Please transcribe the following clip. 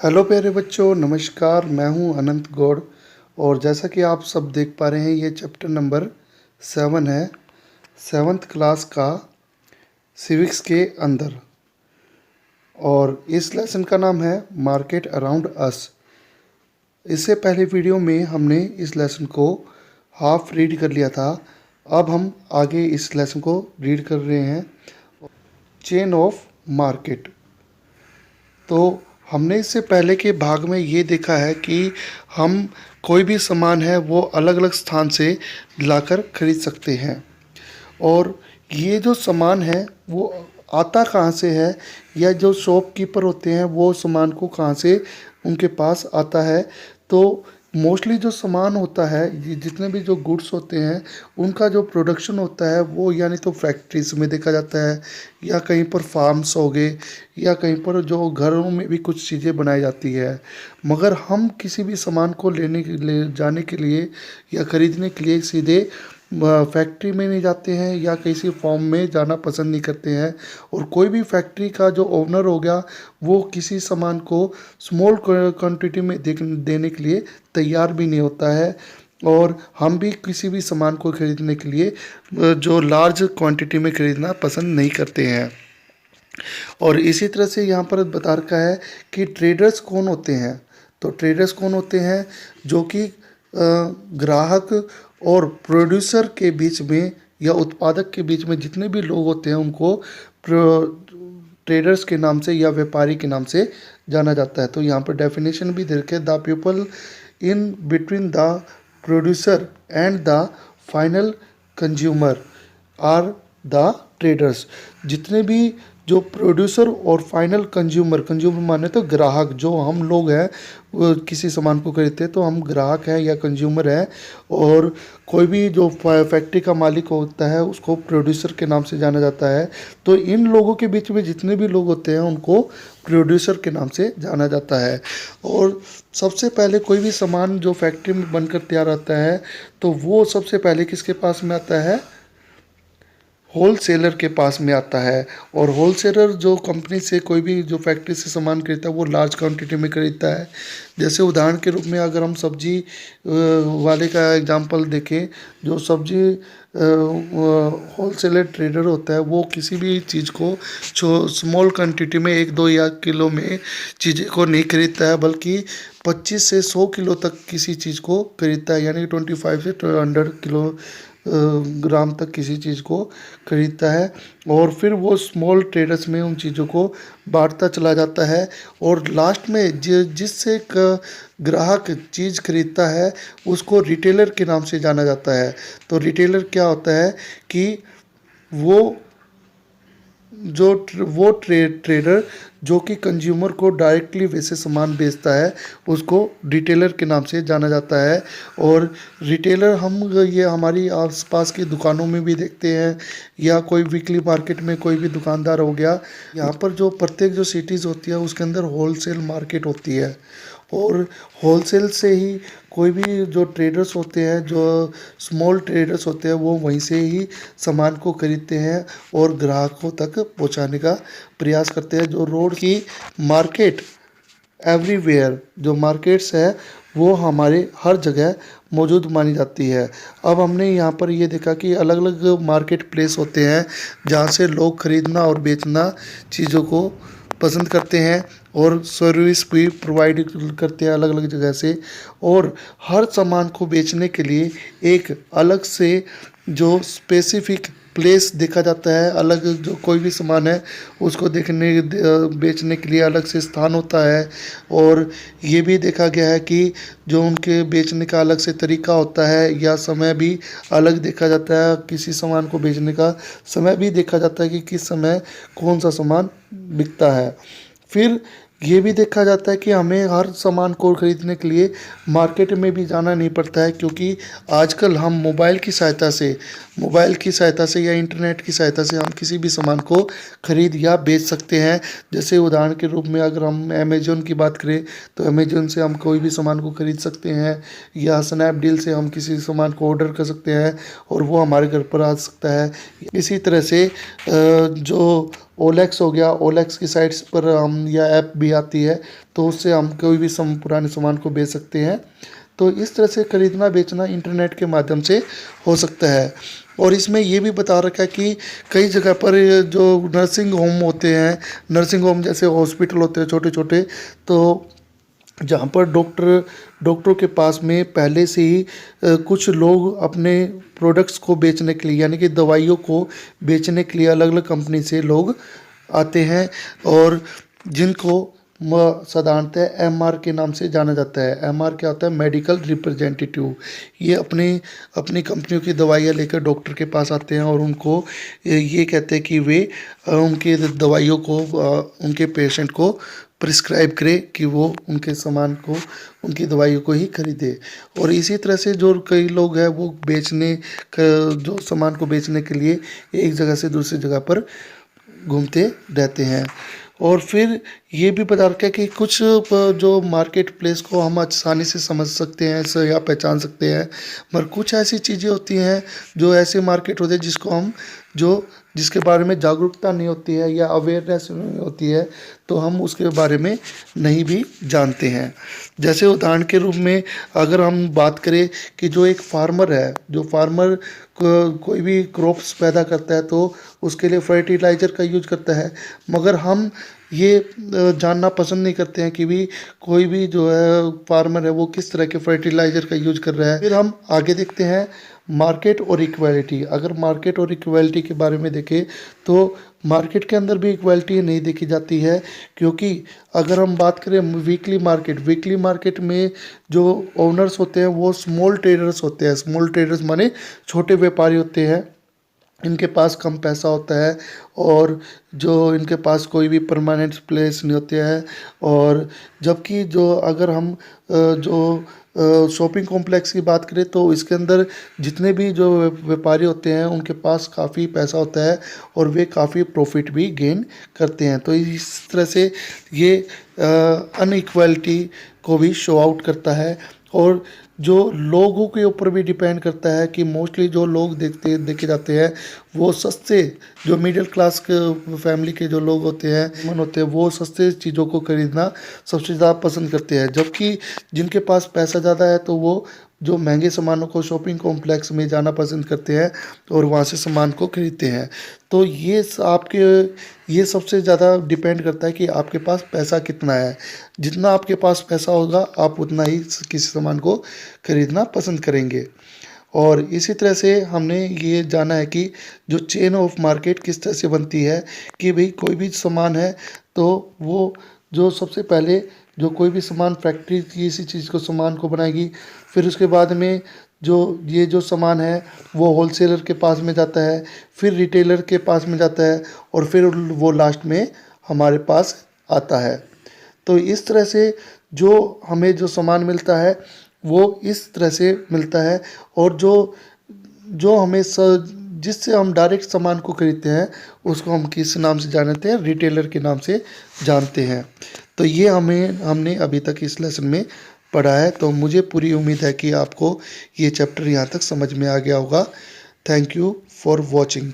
Hello प्यारे बच्चों, नमस्कार। मैं हूं अनंत गौड़। और जैसा कि आप सब देख पा रहे हैं, ये चैप्टर नंबर 7 है, 7th क्लास का सिविक्स के अंदर। और इस लेसन का नाम है मार्केट अराउंड अस। इससे पहले वीडियो में हमने इस लेसन को हाफ रीड कर लिया था। अब हम आगे इस लेसन को रीड कर रहे हैं, चेन ऑफ मार्केट। तो हमने इससे पहले के भाग में ये देखा है कि हम कोई भी सामान है वो अलग अलग स्थान से लाकर खरीद सकते हैं। और ये जो सामान है वो आता कहाँ से है, या जो शॉपकीपर होते हैं वो सामान को कहाँ से उनके पास आता है। तो मोस्टली जो सामान होता है, ये जितने भी जो गुड्स होते हैं उनका जो प्रोडक्शन होता है वो यानी तो फैक्ट्रीज में देखा जाता है, या कहीं पर फार्म्स हो गए, या कहीं पर जो घरों में भी कुछ चीज़ें बनाई जाती है। मगर हम किसी भी सामान को ले जाने के लिए या ख़रीदने के लिए सीधे फैक्ट्री में नहीं जाते हैं या किसी फॉर्म में जाना पसंद नहीं करते हैं। और कोई भी फैक्ट्री का जो ओनर हो गया वो किसी सामान को स्मॉल क्वांटिटी में देने के लिए तैयार भी नहीं होता है। और हम भी किसी भी सामान को खरीदने के लिए जो लार्ज क्वांटिटी में खरीदना पसंद नहीं करते हैं। और इसी तरह से यहाँ पर बता रखा है कि ट्रेडर्स कौन होते हैं। तो ट्रेडर्स कौन होते हैं, जो कि ग्राहक और प्रोड्यूसर के बीच में या उत्पादक के बीच में जितने भी लोग होते हैं उनको ट्रेडर्स के नाम से या व्यापारी के नाम से जाना जाता है। तो यहाँ पर डेफिनेशन भी दे रखे, the people in between the producer and the final consumer are the traders. जितने भी जो प्रोड्यूसर और फाइनल कंज्यूमर, कंज्यूमर माने तो ग्राहक, जो हम लोग हैं वो किसी सामान को खरीदते हैं तो हम ग्राहक हैं या कंज्यूमर हैं। और कोई भी जो फैक्ट्री का मालिक होता है उसको प्रोड्यूसर के नाम से जाना जाता है। तो इन लोगों के बीच में जितने भी लोग होते हैं उनको प्रोड्यूसर के नाम से जाना जाता है। और सबसे पहले कोई भी सामान जो फैक्ट्री में बनकर तैयार आता है तो वो सबसे पहले किसके पास में आता है, होल सेलर के पास में आता है। और होल सेलर जो कंपनी से कोई भी जो फैक्ट्री से सामान खरीदता है वो लार्ज क्वांटिटी में खरीदता है। जैसे उदाहरण के रूप में अगर हम सब्जी वाले का एग्जांपल देखें, जो सब्जी होल सेलर ट्रेडर होता है वो किसी भी चीज़ को स्मॉल क्वांटिटी में 1-2 या किलो में चीज़ें को नहीं खरीदता है, बल्कि 25 से 100 किलो तक किसी चीज़ को खरीदता है, यानी 25 से 100 किलो ग्राम तक किसी चीज़ को खरीदता है। और फिर वो स्मॉल ट्रेडर्स में उन चीज़ों को बांटता चला जाता है। और लास्ट में जिससे ग्राहक चीज़ खरीदता है उसको रिटेलर के नाम से जाना जाता है। तो रिटेलर क्या होता है कि वो ट्रेडर जो कि कंज्यूमर को डायरेक्टली वैसे सामान बेचता है उसको रिटेलर के नाम से जाना जाता है। और रिटेलर हम ये हमारी आसपास की दुकानों में भी देखते हैं, या कोई वीकली मार्केट में कोई भी दुकानदार हो गया। यहाँ पर जो प्रत्येक जो सिटीज़ होती है उसके अंदर होलसेल मार्केट होती है। और होलसेल से ही कोई भी जो ट्रेडर्स होते हैं, जो स्मॉल ट्रेडर्स होते हैं, वो वहीं से ही सामान को खरीदते हैं और ग्राहकों तक पहुंचाने का प्रयास करते हैं। जो रोड की मार्केट एवरीवेयर जो मार्केट्स है वो हमारे हर जगह मौजूद मानी जाती है। अब हमने यहाँ पर ये देखा कि अलग अलग मार्केट प्लेस होते हैं जहाँ से लोग खरीदना और बेचना चीज़ों को पसंद करते हैं, और सर्विस भी प्रोवाइड करते हैं अलग अलग जगह से। और हर सामान को बेचने के लिए एक अलग से जो स्पेसिफिक प्लेस देखा जाता है, अलग जो कोई भी सामान है उसको बेचने के लिए अलग से स्थान होता है। और ये भी देखा गया है कि जो उनके बेचने का अलग से तरीका होता है या समय भी अलग देखा जाता है। किसी सामान को बेचने का समय भी देखा जाता है कि किस समय कौन सा सामान बिकता है। फिर ये भी देखा जाता है कि हमें हर सामान को खरीदने के लिए मार्केट में भी जाना नहीं पड़ता है, क्योंकि आजकल हम मोबाइल की सहायता से या इंटरनेट की सहायता से हम किसी भी सामान को खरीद या बेच सकते हैं। जैसे उदाहरण के रूप में अगर हम अमेज़न की बात करें तो अमेज़न से हम कोई भी सामान को खरीद सकते हैं, या स्नैपडील से हम किसी सामान को ऑर्डर कर सकते हैं और वो हमारे घर पर आ सकता है। इसी तरह से जो ओलेक्स हो गया, ओलेक्स की साइट्स पर हम या ऐप भी आती है, तो उससे हम कोई भी पुराने सामान को बेच सकते हैं। तो इस तरह से खरीदना बेचना इंटरनेट के माध्यम से हो सकता है। और इसमें ये भी बता रखा है कि कई जगह पर ये जो नर्सिंग होम होते हैं, नर्सिंग होम जैसे हॉस्पिटल होते हैं छोटे छोटे, तो जहाँ पर डॉक्टरों के पास में पहले से ही कुछ लोग अपने प्रोडक्ट्स को बेचने के लिए, यानी कि दवाइयों को बेचने के लिए अलग अलग कंपनी से लोग आते हैं, और जिनको साधारणतः एमआर के नाम से जाना जाता है। एमआर क्या होता है? Medical representative. ये अपनी अपनी कंपनियों की दवाइयाँ लेकर डॉक्टर के पास आते हैं और उनको ये कहते हैं कि वे उनके दवाइयों को उनके पेशेंट को प्रिस्क्राइब करे, कि वो उनके सामान को, उनकी दवाइयों को ही खरीदे। और इसी तरह से जो कई लोग हैं वो जो सामान को बेचने के लिए एक जगह से दूसरी जगह पर घूमते रहते हैं। और फिर ये भी बता रखा है कि कुछ जो मार्केट प्लेस को हम आसानी से समझ सकते हैं या पहचान सकते हैं, मगर कुछ ऐसी चीज़ें होती हैं जो ऐसे मार्केट होते हैं जिसके बारे में जागरूकता नहीं होती है या अवेयरनेस नहीं होती है, तो हम उसके बारे में नहीं भी जानते हैं। जैसे उदाहरण के रूप में अगर हम बात करें कि जो एक फार्मर है, जो फार्मर कोई भी क्रॉप्स पैदा करता है तो उसके लिए फर्टिलाइज़र का यूज करता है, मगर हम ये जानना पसंद नहीं करते हैं कि भी कोई भी जो है फार्मर है वो किस तरह के फर्टिलाइज़र का यूज कर रहा है। फिर हम आगे देखते हैं मार्केट और इक्वालिटी। अगर मार्केट और इक्वालिटी के बारे में देखें तो मार्केट के अंदर भी इक्वालिटी नहीं देखी जाती है, क्योंकि अगर हम बात करें वीकली मार्केट में जो ओनर्स होते हैं वो स्मॉल ट्रेडर्स होते हैं। स्मॉल ट्रेडर्स माने छोटे व्यापारी होते हैं, इनके पास कम पैसा होता है और जो इनके पास कोई भी परमानेंट प्लेस नहीं होते हैं। और जबकि जो अगर हम जो शॉपिंग कॉम्प्लेक्स की बात करें तो इसके अंदर जितने भी जो व्यापारी होते हैं उनके पास काफ़ी पैसा होता है और वे काफ़ी प्रॉफिट भी गेन करते हैं। तो इस तरह से ये अनइक्वालिटी को भी शो आउट करता है। और जो लोगों के ऊपर भी डिपेंड करता है कि मोस्टली जो लोग देखे जाते हैं वो सस्ते, जो मिडिल क्लास के फैमिली के जो लोग होते हैं वो सस्ते चीज़ों को खरीदना सबसे ज़्यादा पसंद करते हैं, जबकि जिनके पास पैसा ज़्यादा है तो वो जो महंगे सामानों को शॉपिंग कॉम्प्लेक्स में जाना पसंद करते हैं और वहाँ से सामान को खरीदते हैं। तो ये सबसे ज़्यादा डिपेंड करता है कि आपके पास पैसा कितना है। जितना आपके पास पैसा होगा आप उतना ही किसी सामान को खरीदना पसंद करेंगे। और इसी तरह से हमने ये जाना है कि जो चेन ऑफ मार्केट किस तरह से बनती है, कि भाई कोई भी सामान है तो वो जो सबसे पहले जो कोई भी सामान फैक्ट्री किसी चीज़ को सामान को बनाएगी, फिर उसके बाद में जो सामान है वो होलसेलर के पास में जाता है, फिर रिटेलर के पास में जाता है और फिर वो लास्ट में हमारे पास आता है। तो इस तरह से जो हमें जो सामान मिलता है वो इस तरह से मिलता है। और जो हमें जिससे हम डायरेक्ट सामान को खरीदते हैं उसको हम किस नाम से जानते हैं? रिटेलर के नाम से जानते हैं। तो ये हमने अभी तक इस लेसन में पढ़ा है। तो मुझे पूरी उम्मीद है कि आपको ये चैप्टर यहाँ तक समझ में आ गया होगा। Thank you for watching.